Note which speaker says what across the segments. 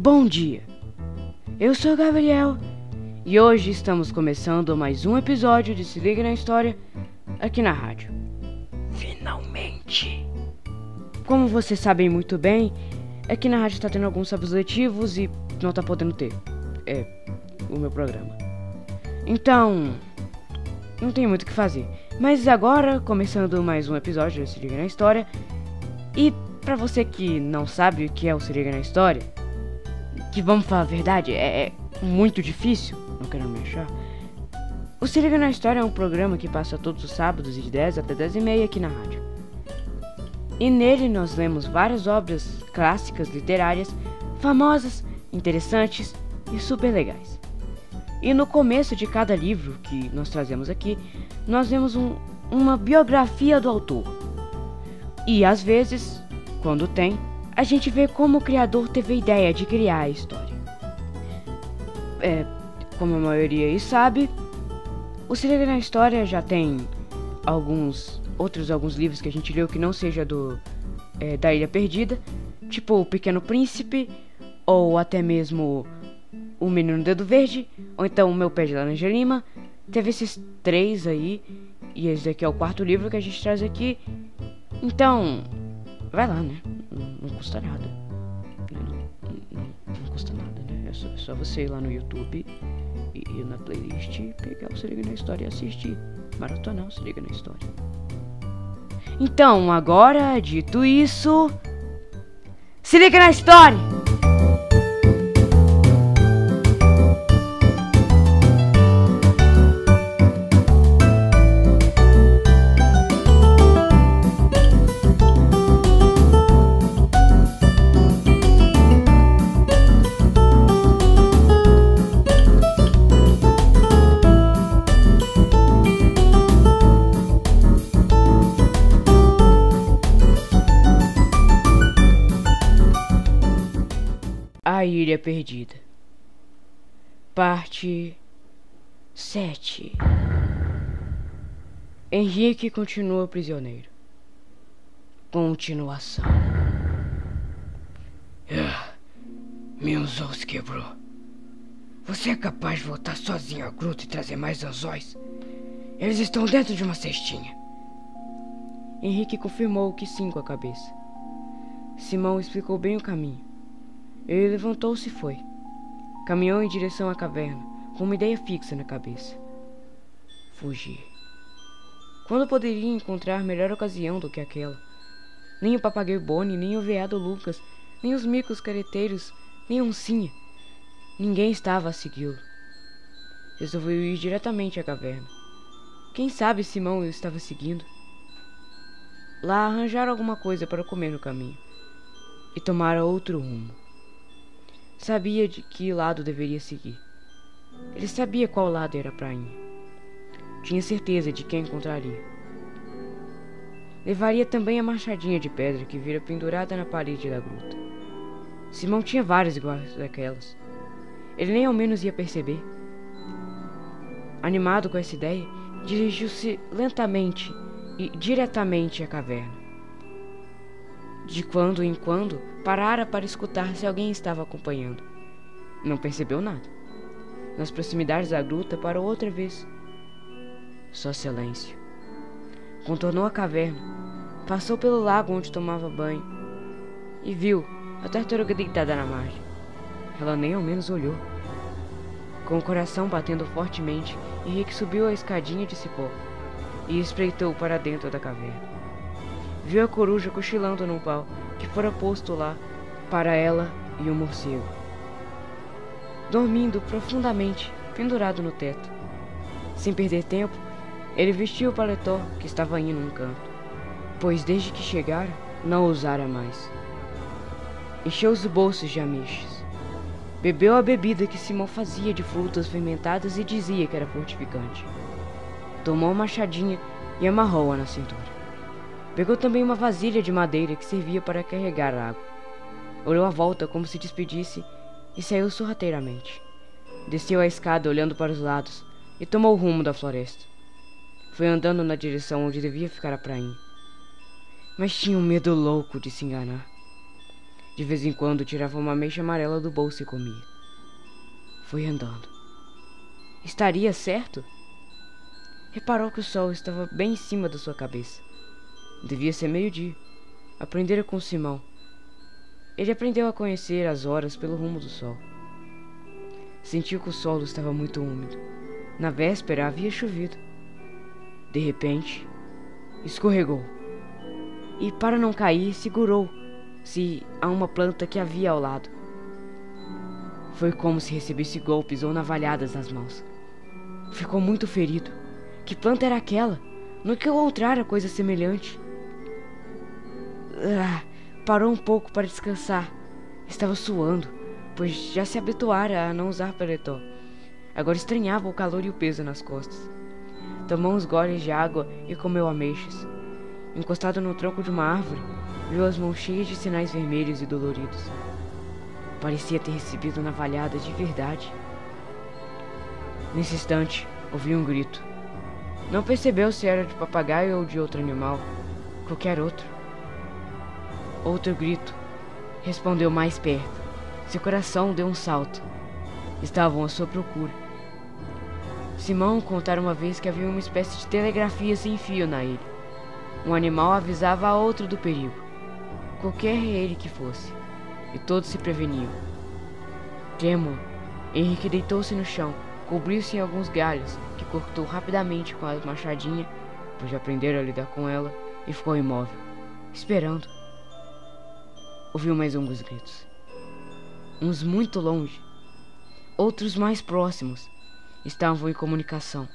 Speaker 1: Bom dia, eu sou o Gabriel e hoje estamos começando mais um episódio de Se Liga na História aqui na rádio. Finalmente! Como vocês sabem muito bem, aqui na rádio está tendo alguns sábados letivos e não está podendo ter o meu programa. Então, não tem muito o que fazer. Mas agora, começando mais um episódio de Se Liga na História. E pra você que não sabe o que é o Se Liga na História, que vamos falar a verdade, é muito difícil, não quero me achar. O Se Liga na História é um programa que passa todos os sábados de 10 até 10h30 aqui na rádio. E nele nós lemos várias obras clássicas literárias, famosas, interessantes e super legais. E no começo de cada livro que nós trazemos aqui, nós vemos uma biografia do autor. E às vezes, quando tem, a gente vê como o criador teve a ideia de criar a história. Como a maioria aí sabe, o Se Liga na História já tem alguns livros que a gente leu que não seja da Ilha Perdida, tipo O Pequeno Príncipe, ou até mesmo O Menino Dedo Verde, ou então O Meu Pé de Laranja Lima. Teve esses 3 aí, e esse daqui é o 4º livro que a gente traz aqui. Então, vai lá, né? Não custa nada. Não custa nada, né? É só você ir lá no YouTube e ir na playlist e pegar o Se Liga na História e assistir. Maratonar o Se Liga na História. Então, agora, dito isso, se liga na história! A Ilha Perdida. Parte 7. Henrique continua prisioneiro. Continuação. Meu anzol se quebrou. Você é capaz de voltar sozinho à gruta e trazer mais anzóis? Eles estão dentro de uma cestinha. Henrique confirmou que sim com a cabeça. Simão explicou bem o caminho. Ele levantou-se e foi. Caminhou em direção à caverna, com uma ideia fixa na cabeça. Fugir. Quando poderia encontrar melhor ocasião do que aquela? Nem o papagaio Boni, nem o veado Lucas, nem os micos careteiros, nem a oncinha. Ninguém estava a segui-lo. Resolveu ir diretamente à caverna. Quem sabe Simão o estava seguindo? Lá arranjaram alguma coisa para comer no caminho. E tomaram outro rumo. Sabia de que lado deveria seguir. Ele sabia qual lado era a prainha. Tinha certeza de que a encontraria. Levaria também a machadinha de pedra que vira pendurada na parede da gruta. Simão tinha várias iguais daquelas. Ele nem ao menos ia perceber. Animado com essa ideia, dirigiu-se lentamente e diretamente à caverna. De quando em quando, parara para escutar se alguém estava acompanhando. Não percebeu nada. Nas proximidades da gruta, parou outra vez. Só silêncio. Contornou a caverna, passou pelo lago onde tomava banho e viu a tartaruga deitada na margem. Ela nem ao menos olhou. Com o coração batendo fortemente, Henrique subiu a escadinha de cipó e espreitou para dentro da caverna. Viu a coruja cochilando num pau que fora posto lá para ela e o morcego, dormindo profundamente, pendurado no teto. Sem perder tempo, ele vestiu o paletó que estava indo num canto, pois desde que chegara, não usara mais. Encheu os bolsos de ameixas. Bebeu a bebida que Simão fazia de frutas fermentadas e dizia que era fortificante. Tomou a machadinha e amarrou-a na cintura. Pegou também uma vasilha de madeira que servia para carregar água. Olhou à volta como se despedisse e saiu sorrateiramente. Desceu a escada olhando para os lados e tomou o rumo da floresta. Foi andando na direção onde devia ficar a prainha. Mas tinha um medo louco de se enganar. De vez em quando tirava uma ameixa amarela do bolso e comia. Foi andando. Estaria certo? Reparou que o sol estava bem em cima da sua cabeça. Devia ser meio-dia. Aprendera com Simão. Ele aprendeu a conhecer as horas pelo rumo do sol. Sentiu que o solo estava muito úmido. Na véspera havia chovido. De repente, escorregou. E para não cair, segurou-se a uma planta que havia ao lado. Foi como se recebesse golpes ou navalhadas nas mãos. Ficou muito ferido. Que planta era aquela? Nunca encontrara coisa semelhante. Parou um pouco para descansar. Estava suando, pois já se habituara a não usar paletó. Agora estranhava o calor e o peso nas costas. Tomou uns goles de água e comeu ameixas. Encostado no tronco de uma árvore, viu as mãos cheias de sinais vermelhos e doloridos. Parecia ter recebido navalhada de verdade. Nesse instante, ouviu um grito. Não percebeu se era de papagaio ou de outro animal, qualquer outro. Outro grito. Respondeu mais perto. Seu coração deu um salto. Estavam à sua procura. Simão contara uma vez que havia uma espécie de telegrafia sem fio na ilha. Um animal avisava a outro do perigo, qualquer ele que fosse, e todos se preveniam. Trêmulo, Henrique deitou-se no chão, cobriu-se em alguns galhos, que cortou rapidamente com a machadinha, pois já aprendera a lidar com ela, e ficou imóvel, esperando. Ouviu mais alguns gritos. Uns muito longe, outros mais próximos. Estavam em comunicação.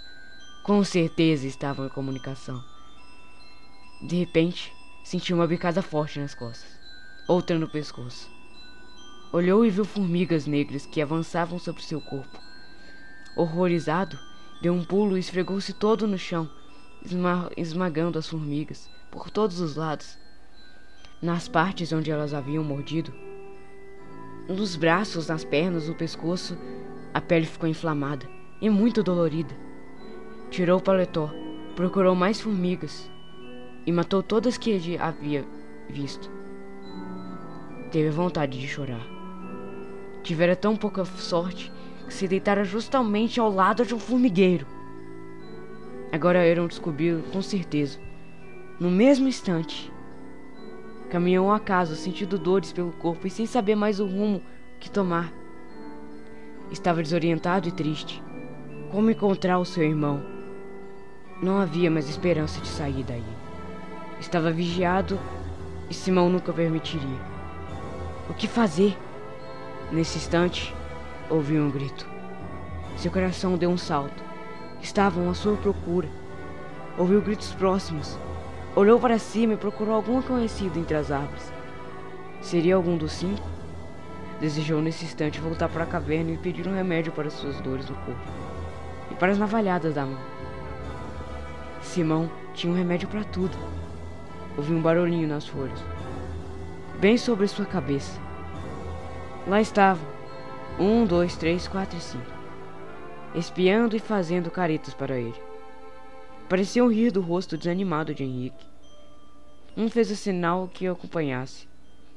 Speaker 1: Com certeza estavam em comunicação. De repente, sentiu uma bicada forte nas costas, outra no pescoço. Olhou e viu formigas negras que avançavam sobre seu corpo. Horrorizado, deu um pulo e esfregou-se todo no chão, esmagando as formigas por todos os lados. Nas partes onde elas haviam mordido, nos braços, nas pernas, no pescoço, a pele ficou inflamada e muito dolorida. Tirou o paletó, procurou mais formigas e matou todas que ele havia visto. Teve vontade de chorar. Tivera tão pouca sorte que se deitara justamente ao lado de um formigueiro. Agora eram descobrido com certeza. No mesmo instante, caminhou ao acaso, sentindo dores pelo corpo e sem saber mais o rumo que tomar. Estava desorientado e triste. Como encontrar o seu irmão? Não havia mais esperança de sair daí. Estava vigiado e Simão nunca permitiria. O que fazer? Nesse instante, ouviu um grito. Seu coração deu um salto. Estavam à sua procura. Ouviu gritos próximos. Olhou para cima e procurou algum conhecido entre as árvores. Seria algum dos 5? Desejou nesse instante voltar para a caverna e pedir um remédio para suas dores no corpo e para as navalhadas da mão. Simão tinha um remédio para tudo. Ouviu um barulhinho nas folhas, bem sobre sua cabeça. Lá estavam, 1, 2, 3, 4 e 5, espiando e fazendo caretas para ele. Pareciam rir do rosto desanimado de Henrique. Um fez o sinal que o acompanhasse.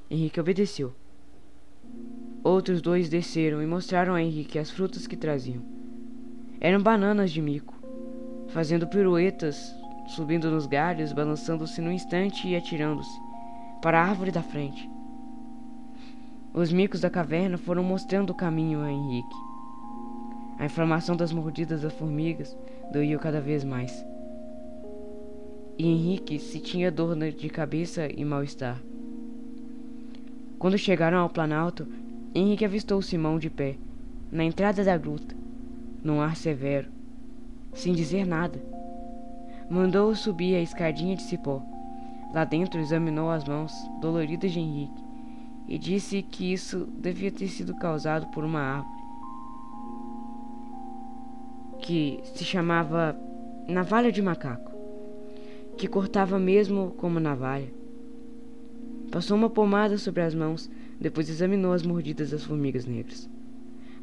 Speaker 1: Henrique obedeceu. Outros 2 desceram e mostraram a Henrique as frutas que traziam. Eram bananas de mico, fazendo piruetas, subindo nos galhos, balançando-se num instante e atirando-se para a árvore da frente. Os micos da caverna foram mostrando o caminho a Henrique. A inflamação das mordidas das formigas doía cada vez mais. E Henrique sentia dor de cabeça e mal-estar. Quando chegaram ao planalto, Henrique avistou Simão de pé, na entrada da gruta, num ar severo, sem dizer nada. Mandou-o subir a escadinha de cipó. Lá dentro examinou as mãos doloridas de Henrique e disse que isso devia ter sido causado por uma árvore que se chamava navalha de macaco, que cortava mesmo como navalha. Passou uma pomada sobre as mãos, depois examinou as mordidas das formigas negras.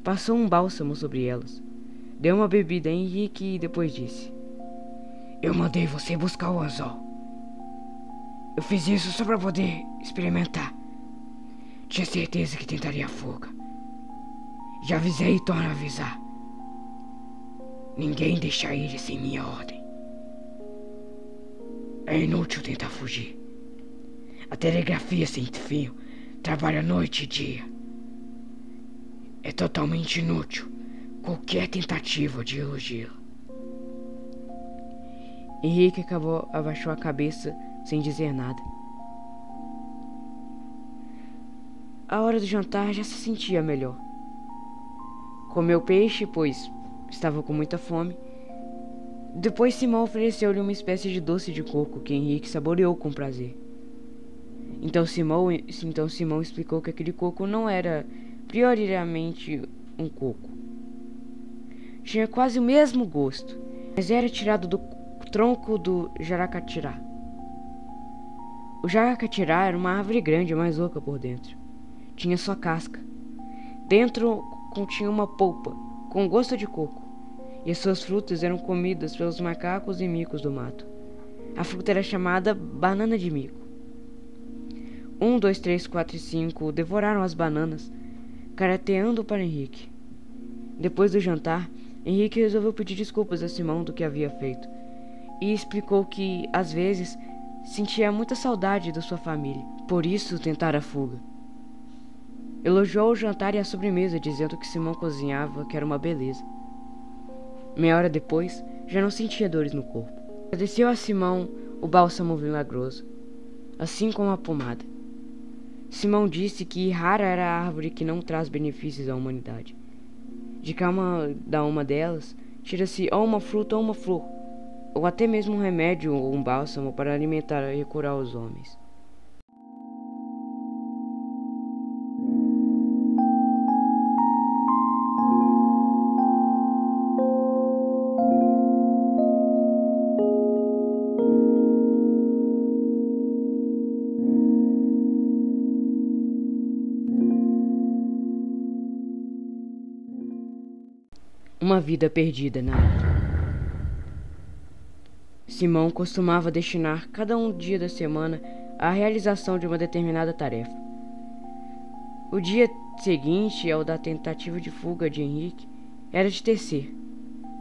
Speaker 1: Passou um bálsamo sobre elas. Deu uma bebida a Henrique e depois disse: Eu mandei você buscar o anzol. Eu fiz isso só para poder experimentar. Tinha certeza que tentaria a fuga. Já avisei e torno a avisar. Ninguém deixa ele sem minha ordem. É inútil tentar fugir. A telegrafia sem fio trabalha noite e dia. É totalmente inútil qualquer tentativa de iludi-la.
Speaker 2: Henrique abaixou a cabeça sem dizer nada. A hora do jantar já se sentia melhor. Comeu peixe, pois estava com muita fome. Depois Simão ofereceu-lhe uma espécie de doce de coco que Henrique saboreou com prazer. Então Simão explicou que aquele coco não era prioritariamente um coco. Tinha quase o mesmo gosto, mas era tirado do tronco do jaracatirá. O jaracatirá era uma árvore grande, mais oca por dentro. Tinha só casca. Dentro continha uma polpa, com gosto de coco, e as suas frutas eram comidas pelos macacos e micos do mato. A fruta era chamada banana de mico. 1, 2, 3, 4 e 5 devoraram as bananas, karateando para Henrique. Depois do jantar, Henrique resolveu pedir desculpas a Simão do que havia feito, e explicou que, às vezes, sentia muita saudade da sua família, por isso tentara a fuga. Elogiou o jantar e a sobremesa, dizendo que Simão cozinhava, que era uma beleza. Meia hora depois, já não sentia dores no corpo. Agradeceu a Simão o bálsamo milagroso, assim como a pomada. Simão disse que rara era a árvore que não traz benefícios à humanidade. De cada uma delas, tira-se ou uma fruta ou uma flor, ou até mesmo um remédio ou um bálsamo para alimentar e curar os homens. Uma vida perdida na árvore. Simão costumava destinar cada dia da semana à realização de uma determinada tarefa. O dia seguinte ao da tentativa de fuga de Henrique era de tecer.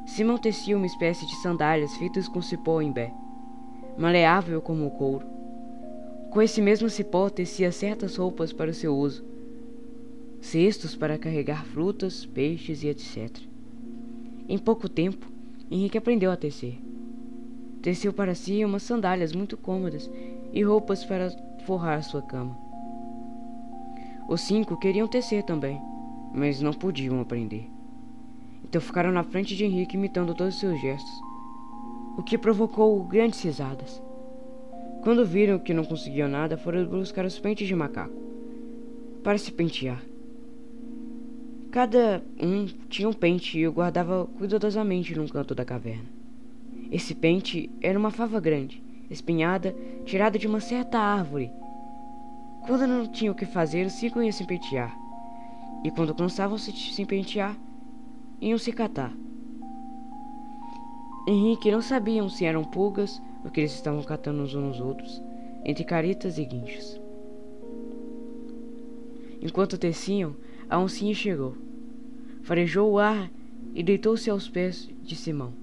Speaker 2: Simão tecia uma espécie de sandálias feitas com cipó imbé, maleável como o couro. Com esse mesmo cipó tecia certas roupas para o seu uso, cestos para carregar frutas, peixes e etc. Em pouco tempo, Henrique aprendeu a tecer. Teceu para si umas sandálias muito cômodas e roupas para forrar sua cama. Os 5 queriam tecer também, mas não podiam aprender. Então ficaram na frente de Henrique imitando todos os seus gestos, o que provocou grandes risadas. Quando viram que não conseguiam nada, foram buscar os pentes de macaco para se pentear. Cada um tinha um pente e o guardava cuidadosamente num canto da caverna. Esse pente era uma fava grande, espinhada, tirada de uma certa árvore. Quando não tinham o que fazer, os 5 iam se pentear. E quando cansavam-se de se pentear, iam se catar. Henrique não sabiam se eram pulgas ou que eles estavam catando uns nos outros, entre caritas e guinchos. Enquanto teciam, a oncinha chegou. Farejou o ar e deitou-se aos pés de Simão,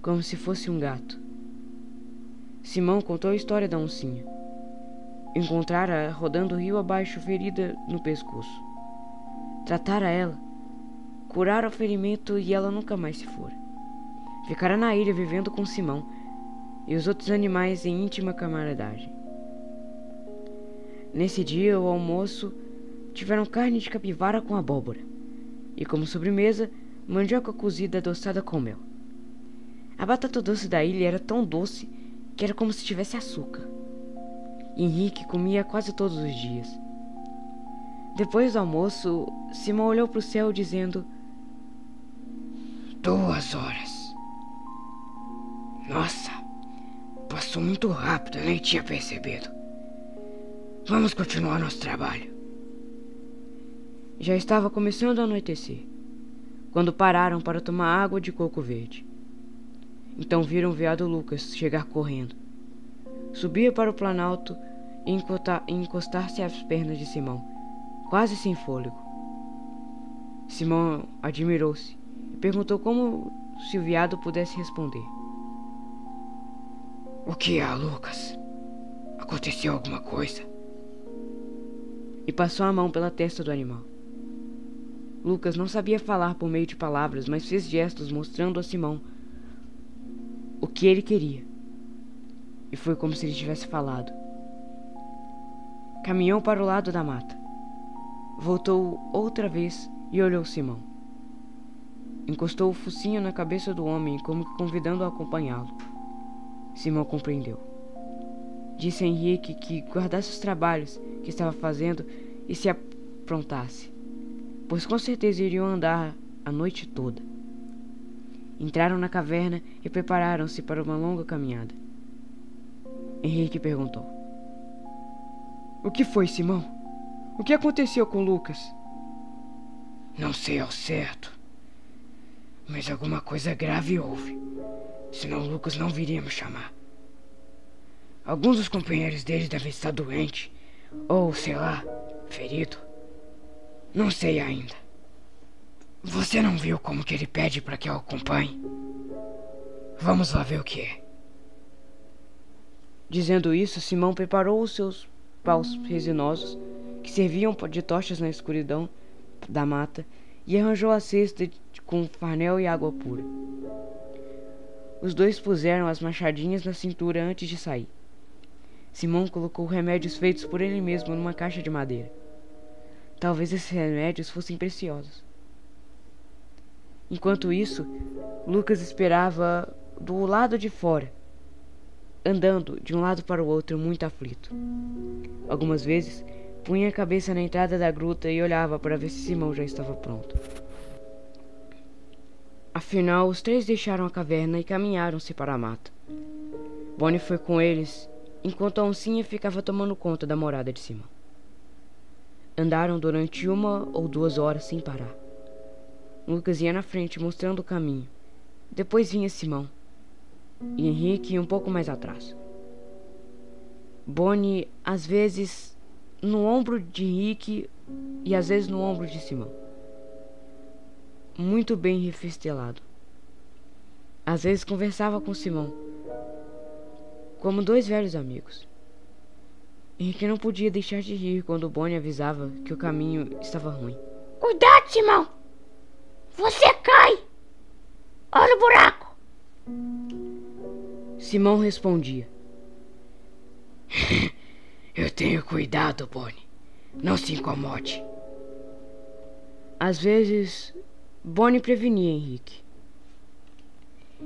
Speaker 2: como se fosse um gato. Simão contou a história da oncinha. Encontrara-a rodando o rio abaixo, ferida no pescoço. Tratara ela, curara o ferimento e ela nunca mais se fora. Ficara na ilha vivendo com Simão e os outros animais em íntima camaradagem. Nesse dia, ao almoço, tiveram carne de capivara com abóbora e, como sobremesa, mandioca cozida adoçada com mel. A batata doce da ilha era tão doce que era como se tivesse açúcar. Henrique comia quase todos os dias. Depois do almoço, Simão olhou para o céu dizendo:
Speaker 1: 2 horas. Nossa, passou muito rápido, eu nem tinha percebido. Vamos continuar nosso trabalho.
Speaker 2: Já estava começando a anoitecer, quando pararam para tomar água de coco verde. Então viram o veado Lucas chegar correndo. Subia para o planalto e encostar-se às pernas de Simão, quase sem fôlego. Simão admirou-se e perguntou como se o veado pudesse responder.
Speaker 1: O que há, Lucas? Aconteceu alguma coisa?
Speaker 2: E passou a mão pela testa do animal. Lucas não sabia falar por meio de palavras, mas fez gestos mostrando a Simão o que ele queria. E foi como se ele tivesse falado. Caminhou para o lado da mata. Voltou outra vez e olhou Simão. Encostou o focinho na cabeça do homem, como que convidando-o a acompanhá-lo. Simão compreendeu. Disse a Henrique que guardasse os trabalhos que estava fazendo e se aprontasse, pois com certeza iriam andar a noite toda. Entraram na caverna e prepararam-se para uma longa caminhada. Henrique perguntou:
Speaker 1: O que foi, Simão? O que aconteceu com Lucas? Não sei ao certo, mas alguma coisa grave houve. Senão Lucas não viria me chamar. Alguns dos companheiros dele devem estar doentes, ou, sei lá, ferido. Não sei ainda. Você não viu como que ele pede para que eu acompanhe? Vamos lá ver o que é.
Speaker 2: Dizendo isso, Simão preparou os seus paus resinosos, que serviam de tochas na escuridão da mata, e arranjou a cesta com farnel e água pura. Os dois puseram as machadinhas na cintura antes de sair. Simão colocou remédios feitos por ele mesmo numa caixa de madeira. Talvez esses remédios fossem preciosos. Enquanto isso, Lucas esperava do lado de fora, andando de um lado para o outro muito aflito. Algumas vezes, punha a cabeça na entrada da gruta e olhava para ver se Simão já estava pronto. Afinal, os três deixaram a caverna e caminharam-se para a mata. Bonnie foi com eles, enquanto a oncinha ficava tomando conta da morada de Simão. Andaram durante 1 ou 2 horas sem parar. Lucas ia na frente, mostrando o caminho. Depois vinha Simão, e Henrique ia um pouco mais atrás. Bonnie, às vezes, no ombro de Henrique e às vezes no ombro de Simão. Muito bem refestelado. Às vezes conversava com Simão, como 2 velhos amigos. Henrique não podia deixar de rir quando Bonnie avisava que o caminho estava ruim.
Speaker 3: Cuidado, Simão! Você cai! Olha o buraco!
Speaker 2: Simão respondia:
Speaker 1: Eu tenho cuidado, Bonnie. Não se incomode.
Speaker 2: Às vezes, Bonnie prevenia Henrique.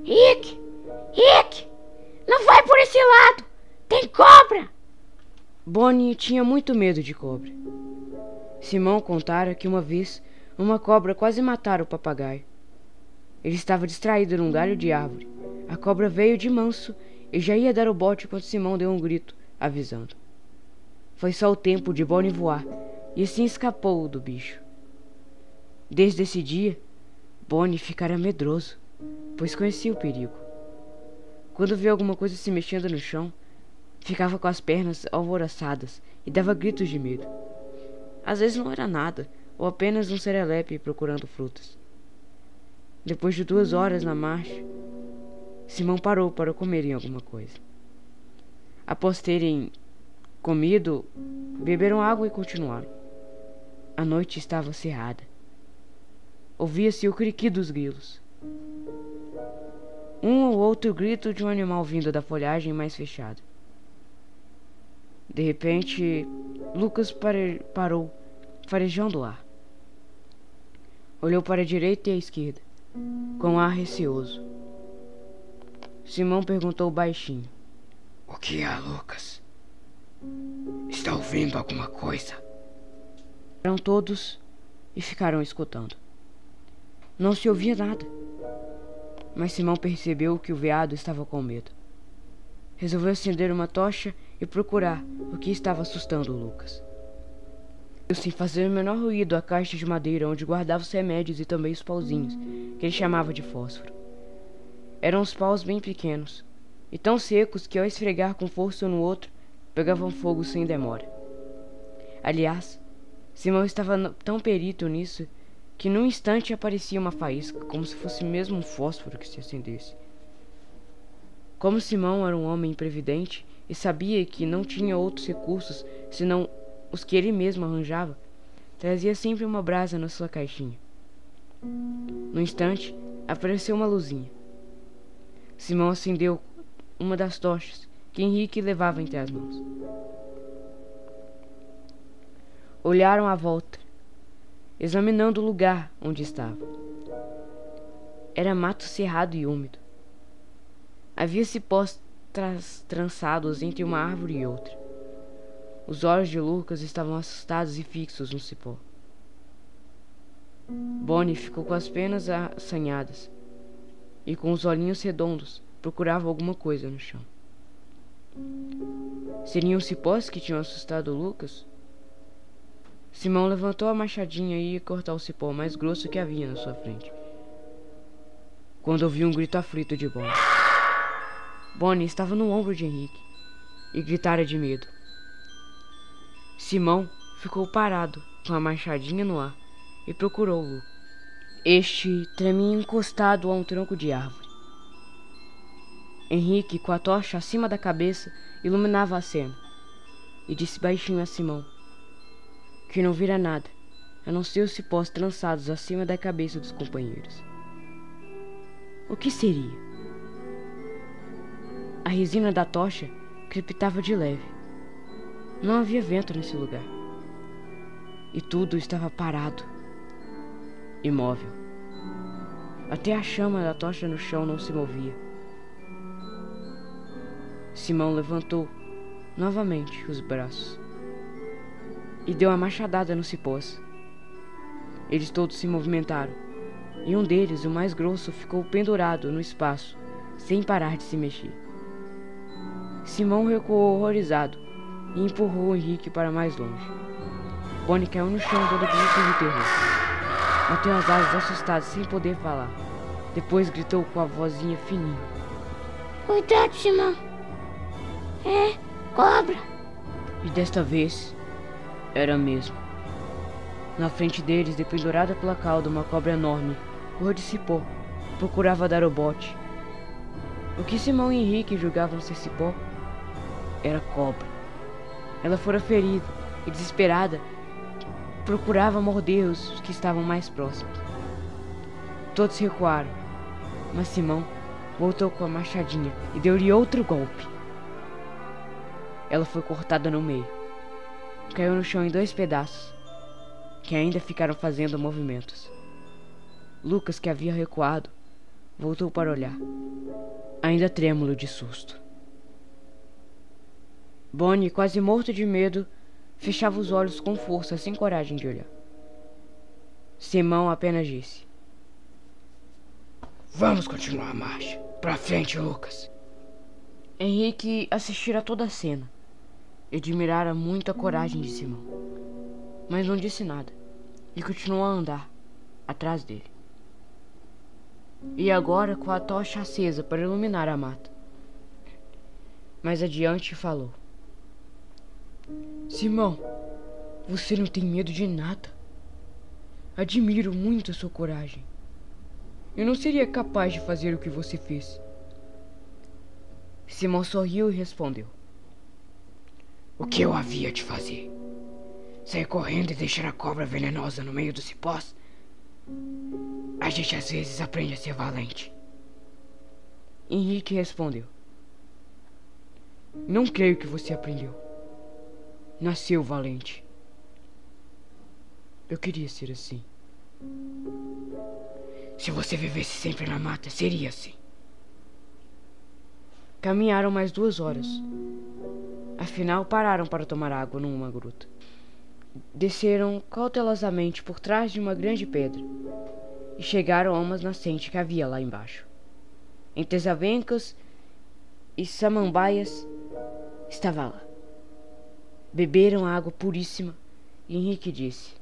Speaker 3: Rick! Rick! Não vai por esse lado! Tem cobra!
Speaker 2: Bonnie tinha muito medo de cobra. Simão contara que uma vez uma cobra quase matara o papagaio. Ele estava distraído num galho de árvore. A cobra veio de manso e já ia dar o bote quando Simão deu um grito, avisando. Foi só o tempo de Bonnie voar e assim escapou do bicho. Desde esse dia, Bonnie ficara medroso, pois conhecia o perigo. Quando via alguma coisa se mexendo no chão, ficava com as pernas alvoroçadas e dava gritos de medo. Às vezes não era nada, ou apenas um serelepe procurando frutas. Depois de 2 horas na marcha, Simão parou para comerem alguma coisa. Após terem comido, beberam água e continuaram. A noite estava cerrada. Ouvia-se o criqui dos grilos. Um ou outro grito de um animal vindo da folhagem mais fechada. De repente, Lucas parou, farejando o ar. Olhou para a direita e a esquerda, com ar receoso. Simão perguntou baixinho:
Speaker 1: O que há, Lucas? Está ouvindo alguma coisa?
Speaker 2: Pararam todos e ficaram escutando. Não se ouvia nada, mas Simão percebeu que o veado estava com medo. Resolveu acender uma tocha e procurar o que estava assustando o Lucas. Viu sem fazer o menor ruído a caixa de madeira onde guardava os remédios e também os pauzinhos, que ele chamava de fósforo. Eram uns paus bem pequenos, e tão secos que ao esfregar com força um no outro, pegavam fogo sem demora. Aliás, Simão estava tão perito nisso que num instante aparecia uma faísca, como se fosse mesmo um fósforo que se acendesse. Como Simão era um homem imprevidente e sabia que não tinha outros recursos senão os que ele mesmo arranjava, trazia sempre uma brasa na sua caixinha. No instante, apareceu uma luzinha. Simão acendeu uma das tochas que Henrique levava entre as mãos. Olharam à volta, examinando o lugar onde estavam. Era mato cerrado e úmido. Havia cipós trançados entre uma árvore e outra. Os olhos de Lucas estavam assustados e fixos no cipó. Bonnie ficou com as penas assanhadas e com os olhinhos redondos procurava alguma coisa no chão. Seriam os cipós que tinham assustado Lucas? Simão levantou a machadinha e ia cortar o cipó mais grosso que havia na sua frente, quando ouviu um grito aflito de Bonnie. Bonnie estava no ombro de Henrique e gritara de medo. Simão ficou parado com a machadinha no ar e procurou-o. Este tremia encostado a um tronco de árvore. Henrique, com a tocha acima da cabeça, iluminava a cena e disse baixinho a Simão que não vira nada, a não ser os cipós trançados acima da cabeça dos companheiros. O que seria? A resina da tocha crepitava de leve. Não havia vento nesse lugar. E tudo estava parado, imóvel. Até a chama da tocha no chão não se movia. Simão levantou novamente os braços e deu a machadada nos cipós. Eles todos se movimentaram, e um deles, o mais grosso, ficou pendurado no espaço, sem parar de se mexer. Simão recuou horrorizado e empurrou Henrique para mais longe. Bonnie caiu no chão dando gritos de terror. Bateu as asas assustado sem poder falar. Depois gritou com a vozinha fininha:
Speaker 3: Cuidado, Simão. É, cobra.
Speaker 2: E desta vez, era mesmo. Na frente deles, dependurada pela cauda, uma cobra enorme, cor de cipó, procurava dar o bote. O que Simão e Henrique julgavam ser cipó era cobra. Ela fora ferida e, desesperada, procurava morder os que estavam mais próximos. Todos recuaram, mas Simão voltou com a machadinha e deu-lhe outro golpe. Ela foi cortada no meio. Caiu no chão em 2 pedaços, que ainda ficaram fazendo movimentos. Lucas, que havia recuado, voltou para olhar, ainda trêmulo de susto. Bonnie, quase morto de medo, fechava os olhos com força, sem coragem de olhar. Simão apenas disse:
Speaker 1: Vamos continuar a marcha. Pra frente, Lucas.
Speaker 2: Henrique assistira a toda a cena e admirara muito a coragem de Simão, mas não disse nada e continuou a andar atrás dele. E agora com a tocha acesa para iluminar a mata. Mais adiante falou: Simão, você não tem medo de nada. Admiro muito a sua coragem. Eu não seria capaz de fazer o que você fez. Simão sorriu e respondeu:
Speaker 1: O que eu havia de fazer? Sair correndo e deixar a cobra venenosa no meio dos cipós? A gente às vezes aprende a ser valente.
Speaker 2: Henrique respondeu: Não creio que você aprendeu. Nasceu valente. Eu queria ser assim.
Speaker 1: Se você vivesse sempre na mata, seria assim.
Speaker 2: Caminharam mais 2 horas. Afinal, pararam para tomar água numa gruta. Desceram cautelosamente por trás de uma grande pedra e chegaram a uma nascente que havia lá embaixo. Entre as avencas e samambaias estava lá. Beberam água puríssima e Henrique disse: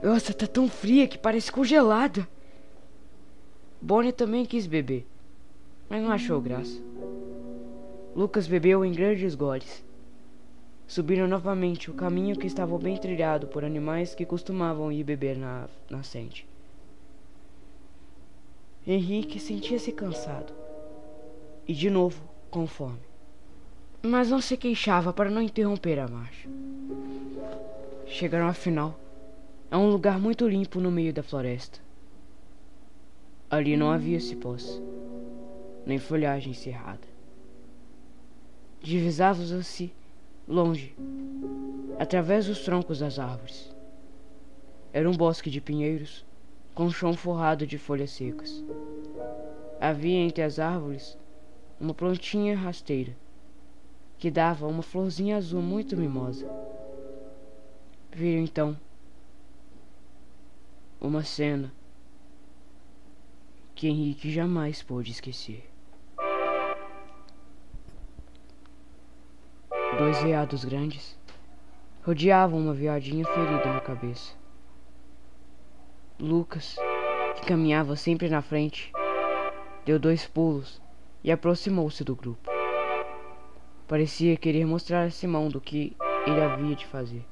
Speaker 2: Nossa, tá tão fria que parece congelada. Bonnie também quis beber, mas não achou graça. Lucas bebeu em grandes goles. Subiram novamente o caminho que estava bem trilhado por animais que costumavam ir beber na nascente. Henrique sentia-se cansado e de novo com fome, mas não se queixava para não interromper a marcha. Chegaram afinal a um lugar muito limpo no meio da floresta. Ali não havia cipós, nem folhagem cerrada. Divisavam-se longe, através dos troncos das árvores. Era um bosque de pinheiros, com o chão forrado de folhas secas. Havia entre as árvores uma plantinha rasteira, que dava uma florzinha azul muito mimosa. Viram então uma cena que Henrique jamais pôde esquecer. 2 veados grandes rodeavam uma veadinha ferida na cabeça. Lucas, que caminhava sempre na frente, deu 2 pulos e aproximou-se do grupo. Parecia querer mostrar a Simão do que ele havia de fazer.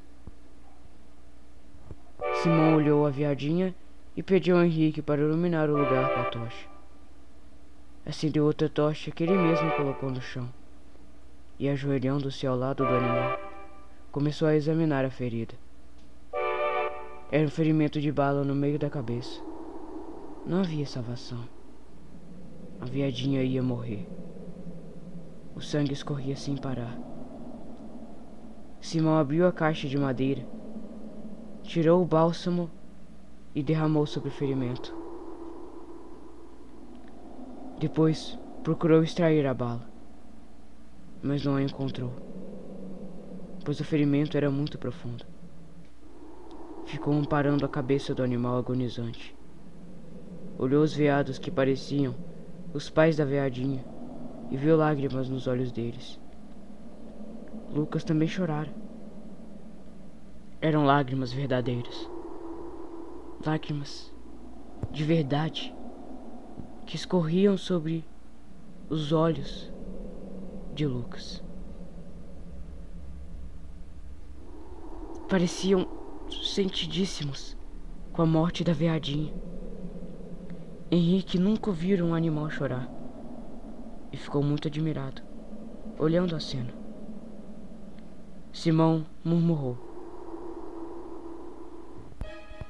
Speaker 2: Simão olhou a veadinha e pediu a Henrique para iluminar o lugar com a tocha. Acendeu outra tocha que ele mesmo colocou no chão e, ajoelhando-se ao lado do animal, começou a examinar a ferida. Era um ferimento de bala no meio da cabeça. Não havia salvação. A veadinha ia morrer. O sangue escorria sem parar. Simão abriu a caixa de madeira, tirou o bálsamo e derramou sobre o ferimento. Depois procurou extrair a bala, mas não a encontrou, pois o ferimento era muito profundo. Ficou amparando a cabeça do animal agonizante. Olhou os veados que pareciam os pais da veadinha e viu lágrimas nos olhos deles. Lucas também chorara. Eram lágrimas verdadeiras. Lágrimas de verdade que escorriam sobre os olhos de Lucas. Pareciam sentidíssimos com a morte da veadinha. Henrique nunca viu um animal chorar e ficou muito admirado, olhando a cena. Simão murmurou: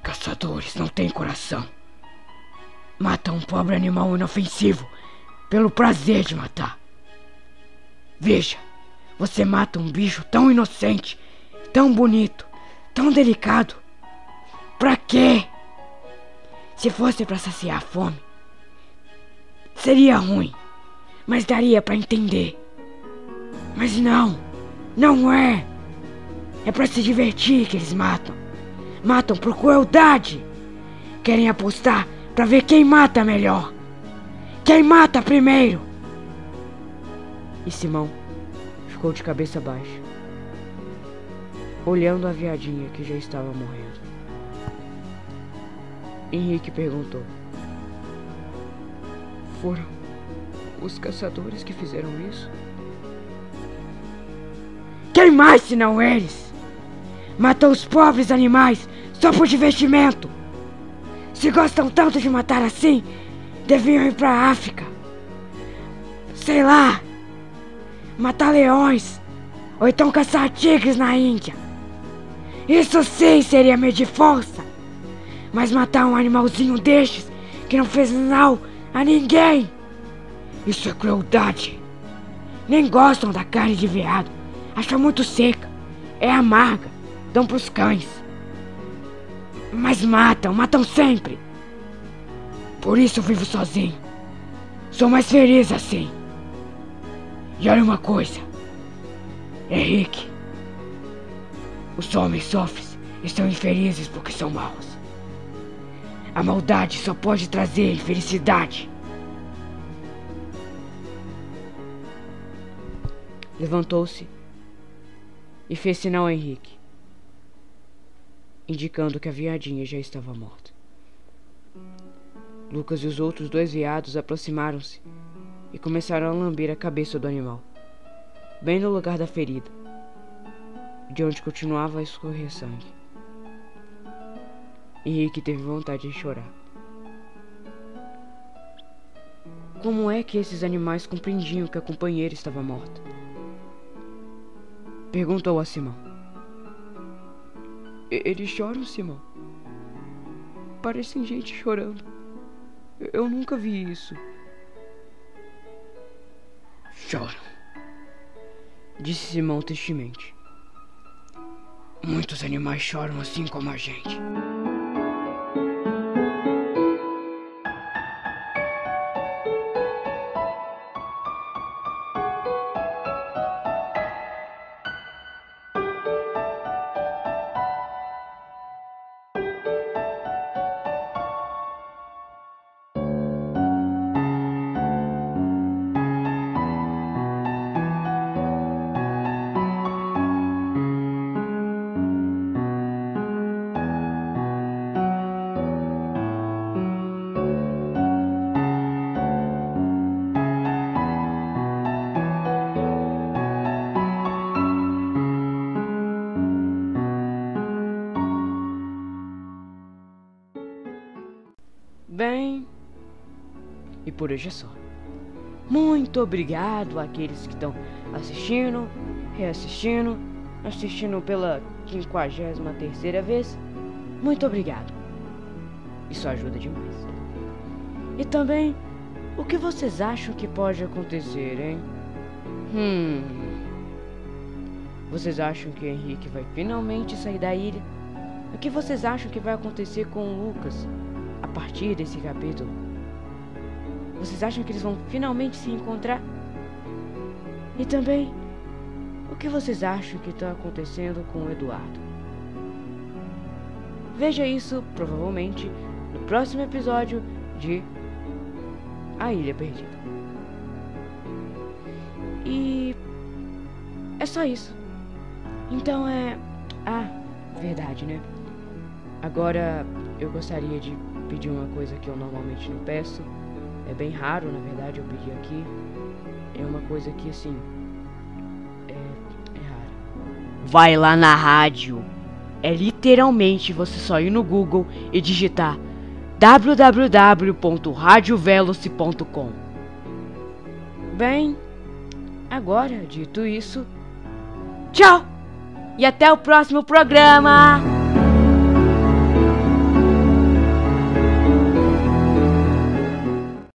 Speaker 1: Caçadores não têm coração. Matam um pobre animal inofensivo pelo prazer de matar. Veja, você mata um bicho tão inocente, tão bonito, tão delicado. Pra quê? Se fosse pra saciar a fome, seria ruim, mas daria pra entender. Mas não, não é. É pra se divertir que eles matam. Matam por crueldade. Querem apostar pra ver quem mata melhor. Quem mata primeiro.
Speaker 2: E Simão ficou de cabeça baixa, olhando a veadinha que já estava morrendo. Henrique perguntou: Foram os caçadores que fizeram isso?
Speaker 1: Quem mais senão eles? Matam os pobres animais só por divertimento. Se gostam tanto de matar assim, deviam ir pra África. Sei lá, matar leões, ou então caçar tigres na Índia. Isso sim seria medir força. Mas matar um animalzinho destes que não fez mal a ninguém, isso é crueldade. Nem gostam da carne de veado. Acham muito seca, é amarga, dão pros cães. Mas matam sempre. Por isso eu vivo sozinho. Sou mais feliz assim. E olha uma coisa, Henrique, os homens sofrem e são infelizes porque são maus. A maldade só pode trazer infelicidade.
Speaker 2: Levantou-se e fez sinal a Henrique, indicando que a veadinha já estava morta. Lucas e os outros 2 veados aproximaram-se e começaram a lamber a cabeça do animal, bem no lugar da ferida. de onde continuava a escorrer sangue. Henrique teve vontade de chorar. Como é que esses animais compreendiam que a companheira estava morta? Perguntou a Simão. Eles choram, Simão. Parecem gente chorando. Eu nunca vi isso.
Speaker 1: Choram,
Speaker 2: Disse Simão tristemente.
Speaker 1: muitos animais choram assim como a gente.
Speaker 2: Bem, e por hoje é só. Muito obrigado àqueles que estão assistindo, reassistindo, assistindo pela 53ª vez. Muito obrigado. Isso ajuda demais. E também, o que vocês acham que pode acontecer, hein? Vocês acham que Henrique vai finalmente sair da ilha? O que vocês acham que vai acontecer com o Lucas a partir desse capítulo? Vocês acham que eles vão finalmente se encontrar? E também, o que vocês acham que está acontecendo com o Eduardo? Veja isso, provavelmente, no próximo episódio de A Ilha Perdida. E é só isso. Então verdade, né? Agora eu gostaria de pedir uma coisa que eu normalmente não peço. É bem raro, na verdade, eu pedir aqui. É uma coisa que, assim, é rara. Vai lá na rádio. É literalmente você só ir no Google e digitar www.radioveloci.com. Bem, agora, dito isso, tchau! E até o próximo programa!